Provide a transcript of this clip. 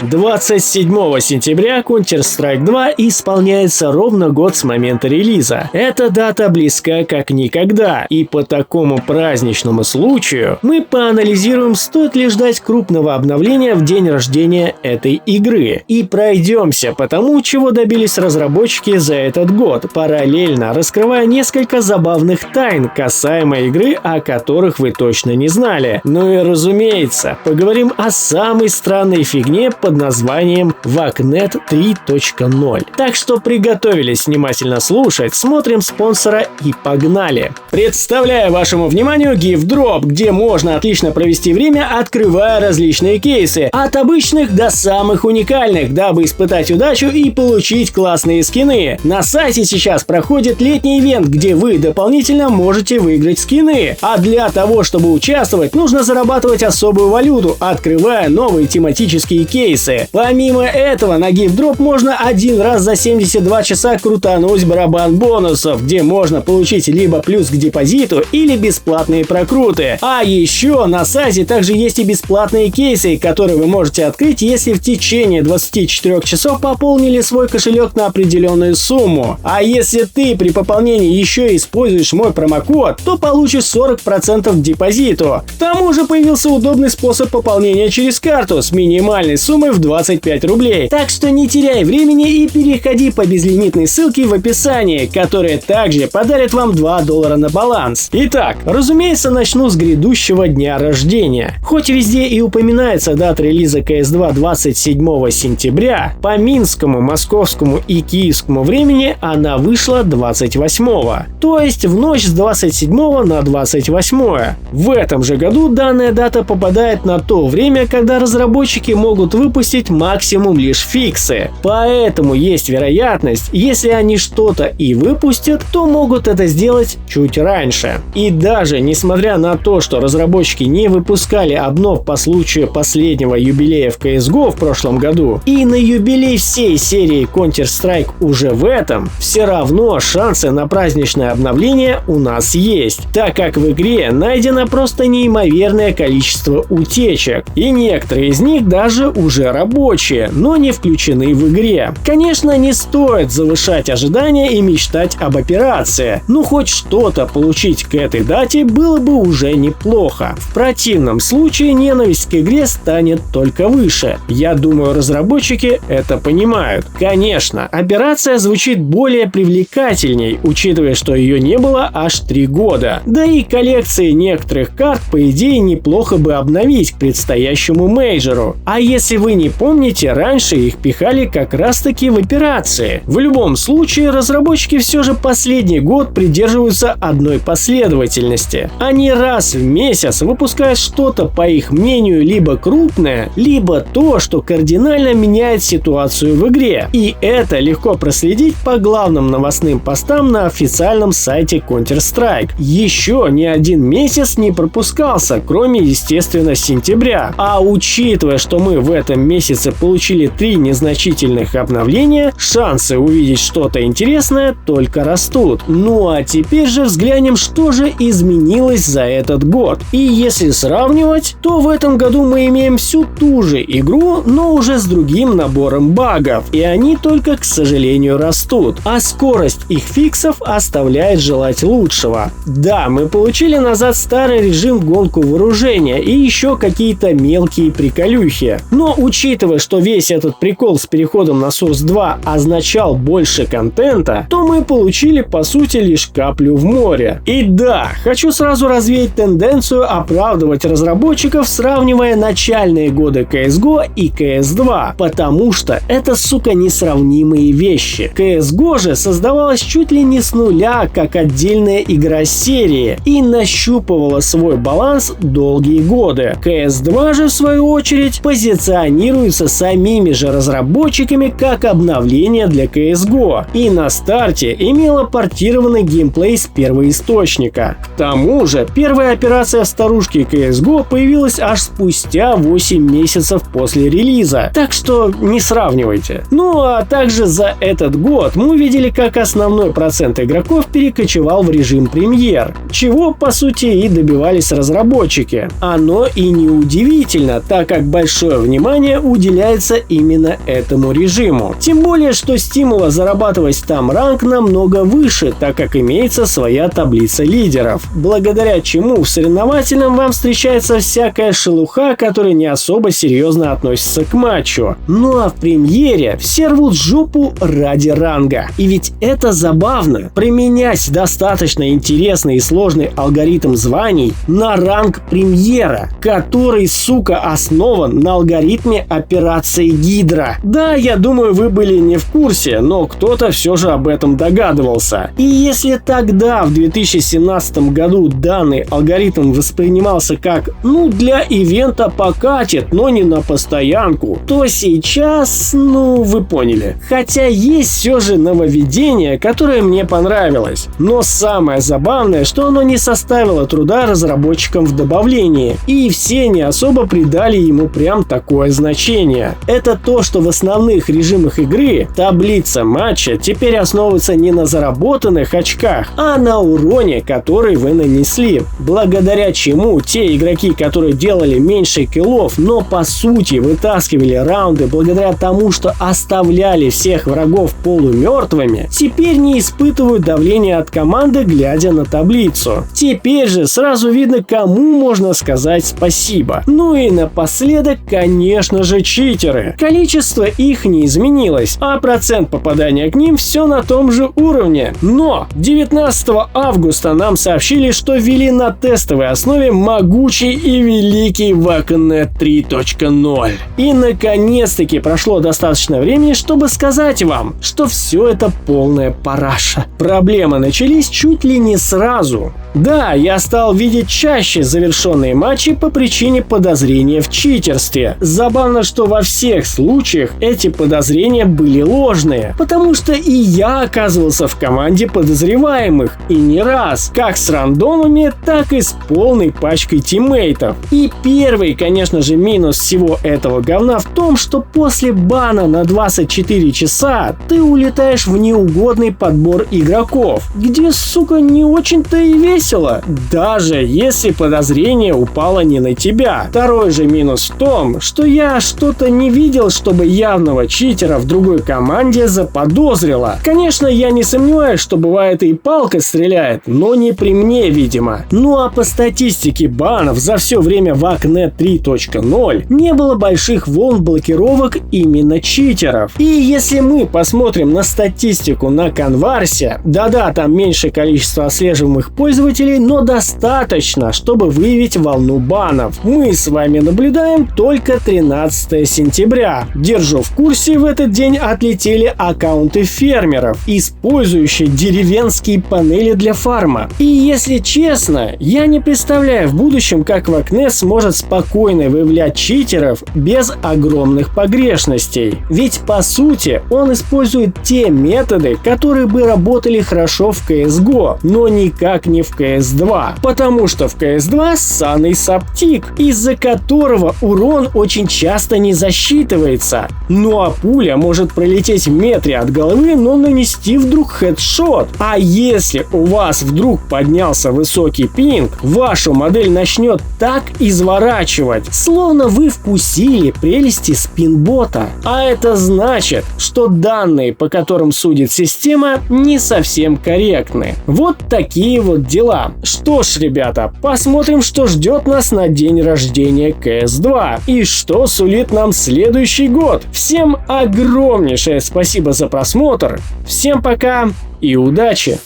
27 сентября Counter-Strike 2 исполняется ровно год с момента релиза. Эта дата близка как никогда, и по такому праздничному случаю мы поанализируем, стоит ли ждать крупного обновления в день рождения этой игры. И пройдемся по тому, чего добились разработчики за этот год, параллельно раскрывая несколько забавных тайн касаемо игры, о которых вы точно не знали. Ну и разумеется, поговорим о самой странной фигне под названием Вакнет 3.0. Так что приготовились внимательно слушать, смотрим спонсора и погнали. Представляю вашему вниманию GiftDrop, где можно отлично провести время, открывая различные кейсы, от обычных до самых уникальных, дабы испытать удачу и получить классные скины. На сайте сейчас проходит летний ивент, где вы дополнительно можете выиграть скины. А для того, чтобы участвовать, нужно зарабатывать особую валюту, открывая новые тематические кейсы. Помимо этого, на GiftDrop можно один раз за 72 часа крутануть барабан бонусов, где можно получить либо плюс к депозиту или бесплатные прокруты. А еще на сайте также есть и бесплатные кейсы, которые вы можете открыть, если в течение 24 часов пополнили свой кошелек на определенную сумму. А если ты при пополнении еще используешь мой промокод, то получишь 40% к депозиту. К тому же появился удобный способ пополнения через карту с минимальной суммой в 25 рублей. Так что не теряй времени и переходи по безлимитной ссылке в описании, которая также подарит вам $2 на баланс. Итак, разумеется, начну с грядущего дня рождения. Хоть везде и упоминается дата релиза CS2 27 сентября, по минскому, московскому и киевскому времени она вышла 28-го, то есть в ночь с 27 на 28. В этом же году данная дата попадает на то время, когда разработчики могут выпустить максимум лишь фиксы. Поэтому есть вероятность, если они что-то и выпустят, то могут это сделать чуть раньше. И даже несмотря на то, что разработчики не выпускали обнов по случаю последнего юбилея в CSGO в прошлом году, и на юбилей всей серии Counter-Strike уже в этом, все равно шансы на праздничное обновление у нас есть, так как в игре найдено просто неимоверное количество утечек, и некоторые из них даже уже рабочие, но не включены в игре. Конечно, не стоит завышать ожидания и мечтать об операции, но хоть что-то получить к этой дате было бы уже неплохо. В противном случае ненависть к игре станет только выше. Я думаю, разработчики это понимают. Конечно, операция звучит более привлекательней, учитывая, что ее не было аж 3 года. Да и коллекции некоторых карт, по идее, неплохо бы обновить к предстоящему мейджору. А если вы не помните, раньше их пихали как раз таки в операции. В любом случае, разработчики все же последний год придерживаются одной последовательности. Они раз в месяц выпускают что-то, по их мнению, либо крупное, либо то, что кардинально меняет ситуацию в игре. И это легко проследить по главным новостным постам на официальном сайте Counter-Strike. Еще ни один месяц не пропускался, кроме, естественно, сентября. А учитывая, что мы в этом месяце получили 3 незначительных обновления, шансы увидеть что-то интересное только растут. Ну а теперь же взглянем, что же изменилось за этот год. И если сравнивать, то в этом году мы имеем всю ту же игру, но уже с другим набором багов. И они только, к сожалению, растут. А скорость их фиксов оставляет желать лучшего. Да, мы получили назад старый режим гонку вооружения и еще какие-то мелкие приколюхи. Но учитывая, что весь этот прикол с переходом на Source 2 означал больше контента, то мы получили по сути лишь каплю в море. И да, хочу сразу развеять тенденцию оправдывать разработчиков, сравнивая начальные годы CSGO и CS2, потому что это, сука, несравнимые вещи. CSGO же создавалась чуть ли не с нуля, как отдельная игра серии, и нащупывала свой баланс долгие годы. CS2 же, в свою очередь, позиционируется самими же разработчиками как обновление для CSGO, и на старте имела портированный геймплей с первоисточника. К тому же, первая операция в старушке CSGO появилась аж спустя 8 месяцев после релиза, так что не сравнивайте. Ну а также за этот год мы увидели, как основной процент игроков перекочевал в режим премьер, чего по сути и добивались разработчики. Оно и не удивительно, так как большое внимание внимание уделяется именно этому режиму. Тем более, что стимула зарабатывать там ранг намного выше, так как имеется своя таблица лидеров, благодаря чему в соревновательном вам встречается всякая шелуха, которая не особо серьезно относится к матчу. Ну а в премьере все рвут жопу ради ранга. И ведь это забавно. Применять достаточно интересный и сложный алгоритм званий на ранг премьера, который, сука, основан на алгоритме операции Гидра. Да, я думаю, вы были не в курсе, но кто-то все же об этом догадывался. И если тогда, в 2017 году, данный алгоритм воспринимался как для ивента покатит, но не на постоянку, то сейчас, вы поняли. Хотя есть все же нововведение, которое мне понравилось. Но самое забавное, что оно не составило труда разработчикам в добавлении, и все не особо придали ему прям такое значение. Это то, что в основных режимах игры таблица матча теперь основывается не на заработанных очках, а на уроне, который вы нанесли, благодаря чему те игроки, которые делали меньше киллов, но по сути вытаскивали раунды благодаря тому, что оставляли всех врагов полумертвыми, теперь не испытывают давления от команды, глядя на таблицу. Теперь же сразу видно, кому можно сказать спасибо. Ну и напоследок, конечно же, читеры. Количество их не изменилось, а процент попадания к ним все на том же уровне. Но 19 августа нам сообщили, что ввели на тестовой основе могучий и великий Вакнет 3.0. И наконец-таки прошло достаточно времени, чтобы сказать вам, что все это полная параша. Проблемы начались чуть ли не сразу. Да, я стал видеть чаще завершенные матчи по причине подозрения в читерстве. Забавно, что во всех случаях эти подозрения были ложные, потому что и я оказывался в команде подозреваемых, и не раз, как с рандомами, так и с полной пачкой тиммейтов. И первый, конечно же, минус всего этого говна в том, что после бана на 24 часа ты улетаешь в неугодный подбор игроков, где, сука, не очень-то и весело, даже если подозрение упало не на тебя. Второй же минус в том, что я что-то не видел, чтобы явного читера в другой команде заподозрила. Конечно, я не сомневаюсь, что бывает и палка стреляет, но не при мне, видимо. Ну а по статистике банов за все время Вакнет 3.0 не было больших волн блокировок именно читеров. И если мы посмотрим на статистику на Канварсе, да-да, там меньшее количество отслеживаемых пользователей, но достаточно, чтобы выявить волну банов. Мы с вами наблюдаем только 13 сентября. Держу в курсе, в этот день отлетели аккаунты фермеров, использующие деревенские панели для фарма. И если честно, я не представляю в будущем, как Вакнет сможет спокойно выявлять читеров без огромных погрешностей. Ведь по сути он использует те методы, которые бы работали хорошо в CSGO, но никак не в CS2. Потому что в CS2 ссаный саптик, из-за которого урон очень часто не засчитывается. Ну а пуля может пролететь в метре от головы, но нанести вдруг хедшот. А если у вас вдруг поднялся высокий пинг, вашу модель начнет так изворачивать, словно вы вкусили прелести спинбота. А это значит, что данные, по которым судит система, не совсем корректны. Вот такие вот дела. Что ж, ребята, посмотрим, что ждет нас на день рождения CS2 и что сулит нам следующий год. Всем огромнейшее спасибо за просмотр, всем пока и удачи!